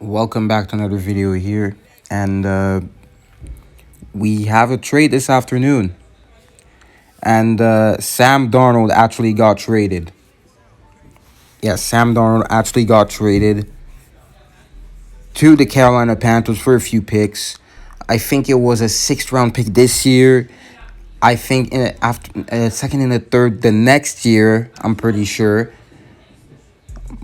Welcome back to another video here, and we have a trade this afternoon, and Sam Darnold actually got traded. Yes, Sam Darnold actually got traded to the Carolina Panthers for a few picks. I think it was a sixth-round pick this year. I think after second and a third the next year, I'm pretty sure.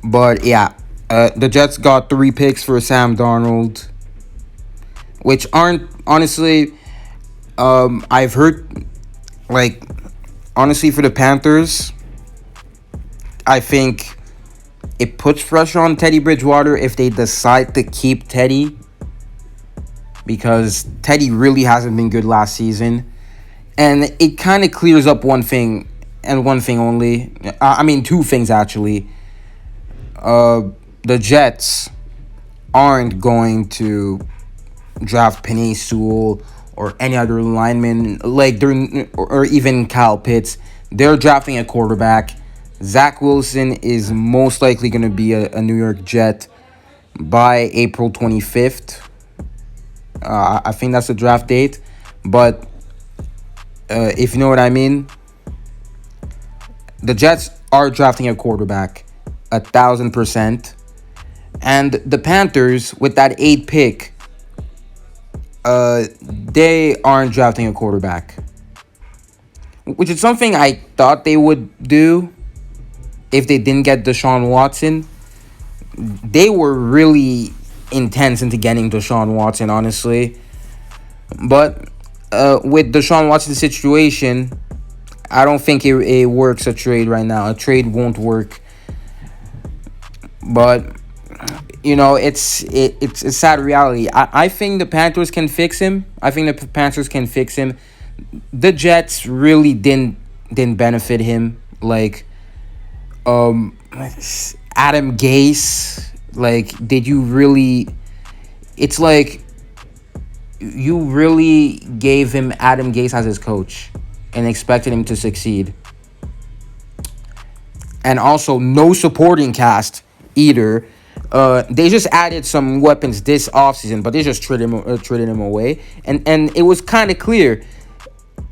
But yeah, the Jets got 3 picks for Sam Darnold, which aren't honestly. I've heard, like, honestly, for the Panthers, I think it puts pressure on Teddy Bridgewater if they decide to keep Teddy, because Teddy really hasn't been good last season. And it kind of clears up one thing, and one thing only. I mean, 2 things, actually. The Jets aren't going to draft Penei Sewell or any other lineman, or even Kyle Pitts. They're drafting a quarterback. Zach Wilson is most likely going to be a New York Jet by April 25th. I think that's the draft date. But if you know what I mean, the Jets are drafting a quarterback 1,000%. And the Panthers, with that 8th pick, they aren't drafting a quarterback, which is something I thought they would do if they didn't get Deshaun Watson. They were really intense into getting Deshaun Watson, honestly. But with Deshaun Watson's situation, I don't think it works, a trade right now. A trade won't work. But it's a sad reality. I think the Panthers can fix him. The Jets really didn't benefit him. Like, Adam Gase. Like, did you really? It's like you really gave him Adam Gase as his coach and expected him to succeed. And also, no supporting cast either. They just added some weapons this offseason, but they just traded him away. And it was kind of clear,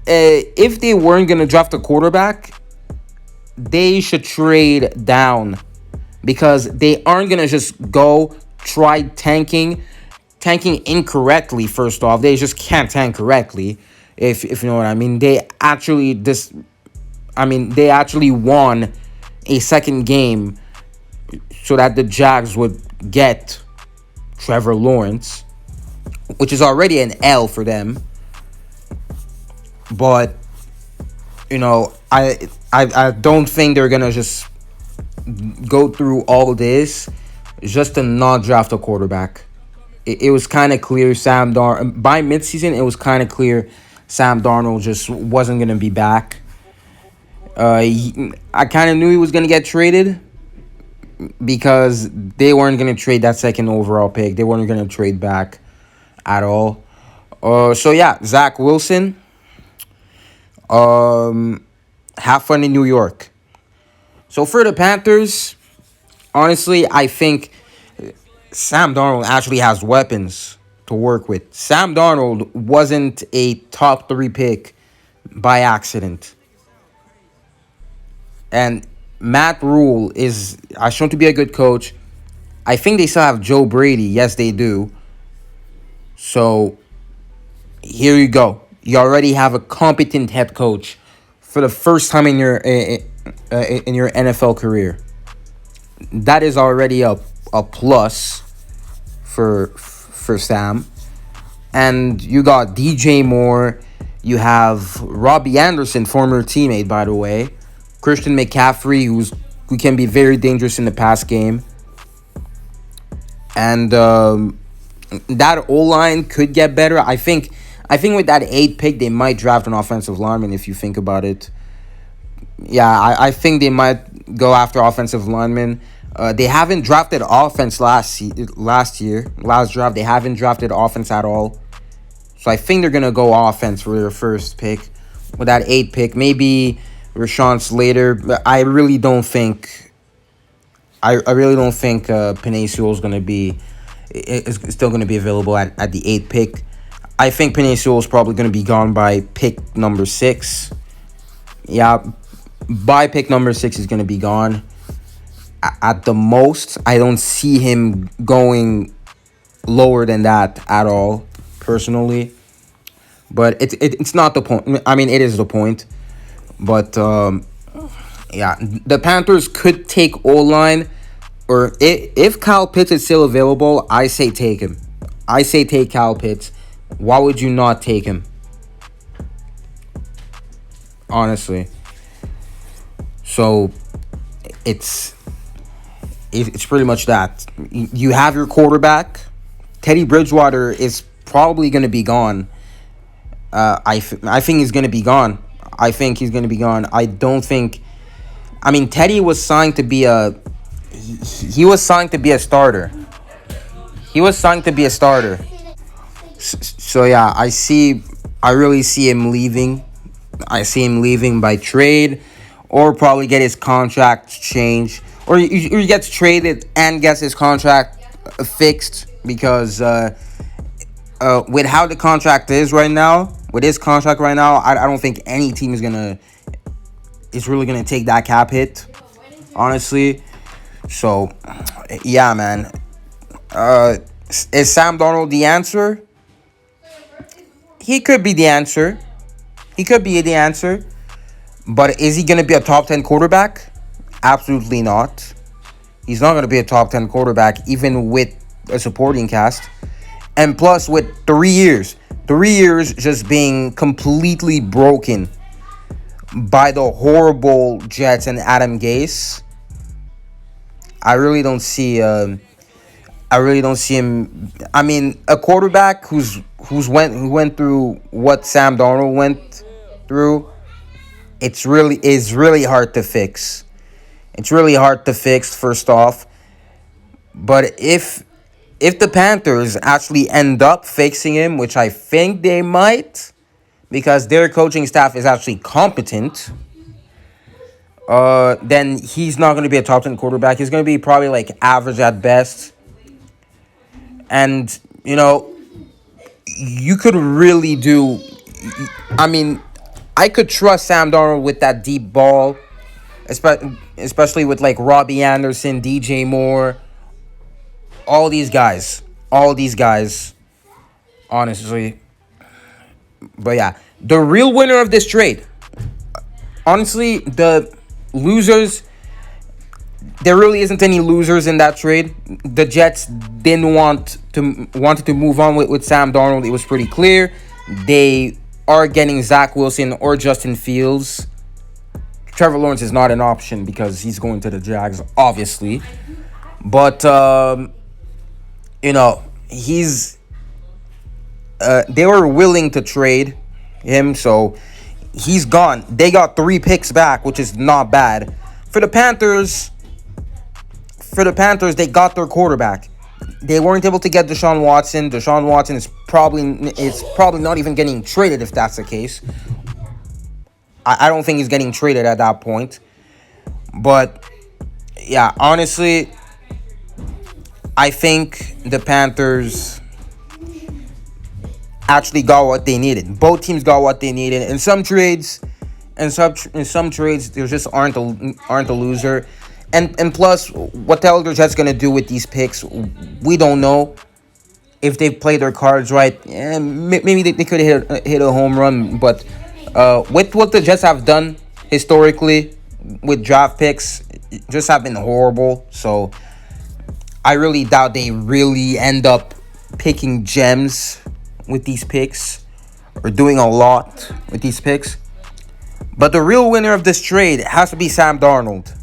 if they weren't going to draft a quarterback, they should trade down, because they aren't going to just go try tanking incorrectly. First off, they just can't tank correctly, if you know what I mean. They actually won a second game so that the Jags would get Trevor Lawrence, which is already an L for them. But I don't think they're gonna just go through all this just to not draft a quarterback. It was kind of clear by midseason. It was kind of clear Sam Darnold just wasn't gonna be back. I kind of knew he was gonna get traded, because they weren't going to trade that second overall pick. They weren't going to trade back at all. So, yeah, Zach Wilson. Have fun in New York. So, for the Panthers, honestly, I think Sam Darnold actually has weapons to work with. Sam Darnold wasn't a top 3 pick by accident. And Matt Rule is shown to be a good coach. I think they still have Joe Brady. Yes, they do. So, here you go. You already have a competent head coach for the first time in your NFL career. That is already a plus for Sam. And you got DJ Moore. You have Robbie Anderson, former teammate, by the way. Christian McCaffrey, who can be very dangerous in the pass game. And that O-line could get better. I think with that 8th pick, they might draft an offensive lineman, if you think about it. Yeah, I think they might go after offensive linemen. They haven't drafted offense last draft. They haven't drafted offense at all. So I think they're going to go offense for their first pick. With that 8th pick, maybe Rashawn Slater, but I really don't think Penei Sewell is going to be is still going to be available at the 8th pick. I think Penei Sewell is probably going to be gone by pick number 6. Yeah, by pick number 6 he's going to be gone. At the most, I don't see him going lower than that at all, personally. But it's not the point. I mean, it is the point. But yeah, the Panthers could take O-line, or if Kyle Pitts is still available, I say take him. I say take Kyle Pitts. Why would you not take him? Honestly. So it's pretty much that. You have your quarterback. Teddy Bridgewater is probably going to be gone. I think he's going to be gone. I think he's going to be gone. I don't think. I mean, Teddy was signed to be a. He was signed to be a starter. He was signed to be a starter. So yeah, I really see him leaving. I see him leaving by trade, or probably get his contract changed, or he gets traded and gets his contract fixed, because with how the contract is right now, with his contract right now, I don't think any team is really gonna take that cap hit, honestly. So yeah, man. Is Sam Darnold the answer? He could be the answer. He could be the answer. But is he going to be a top 10 quarterback? Absolutely not. He's not going to be a top 10 quarterback, even with a supporting cast. And plus, with 3 years. 3 years just being completely broken by the horrible Jets and Adam Gase. I really don't see him. I mean, a quarterback who went through what Sam Darnold went through, is really hard to fix. It's really hard to fix, first off. But if the Panthers actually end up fixing him, which I think they might, because their coaching staff is actually competent, then he's not going to be a top 10 quarterback. He's going to be probably like average at best. And, you could really do. I mean, I could trust Sam Darnold with that deep ball, especially with like Robbie Anderson, DJ Moore, all these guys, honestly. But yeah, the real winner of this trade, honestly, the losers. There really isn't any losers in that trade. The Jets wanted to move on with Sam Darnold. It was pretty clear. They are getting Zach Wilson or Justin Fields. Trevor Lawrence is not an option because he's going to the Jags, obviously. But he's. They were willing to trade him, so he's gone. They got 3 picks back, which is not bad. For the Panthers, they got their quarterback. They weren't able to get Deshaun Watson. Deshaun Watson is probably not even getting traded if that's the case. I don't think he's getting traded at that point. But yeah, honestly, I think the Panthers actually got what they needed. Both teams got what they needed. In some trades, there just aren't a loser. And plus, what the hell are the Jets gonna do with these picks? We don't know. If they play their cards right, maybe they could hit a home run. But with what the Jets have done historically with draft picks, just have been horrible. So I really doubt they really end up picking gems with these picks, or doing a lot with these picks. But the real winner of this trade has to be Sam Darnold.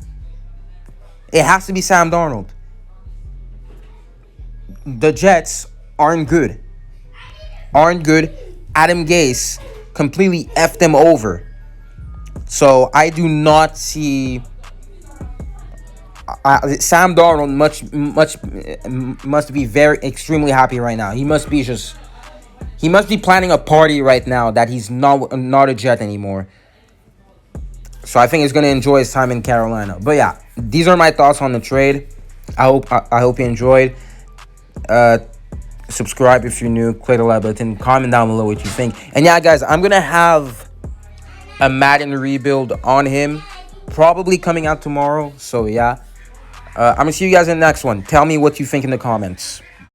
It has to be Sam Darnold. The Jets aren't good. Adam Gase completely effed them over. So I do not see Sam Darnold must be extremely happy right now. He must be planning a party right now that he's not a Jet anymore. So I think he's going to enjoy his time in Carolina. But yeah, these are my thoughts on the trade. I hope you enjoyed. Subscribe if you're new. Click the like button. Comment down below what you think. And yeah, guys, I'm gonna have a Madden rebuild on him, probably coming out tomorrow. So yeah, I'm gonna see you guys in the next one. Tell me what you think in the comments.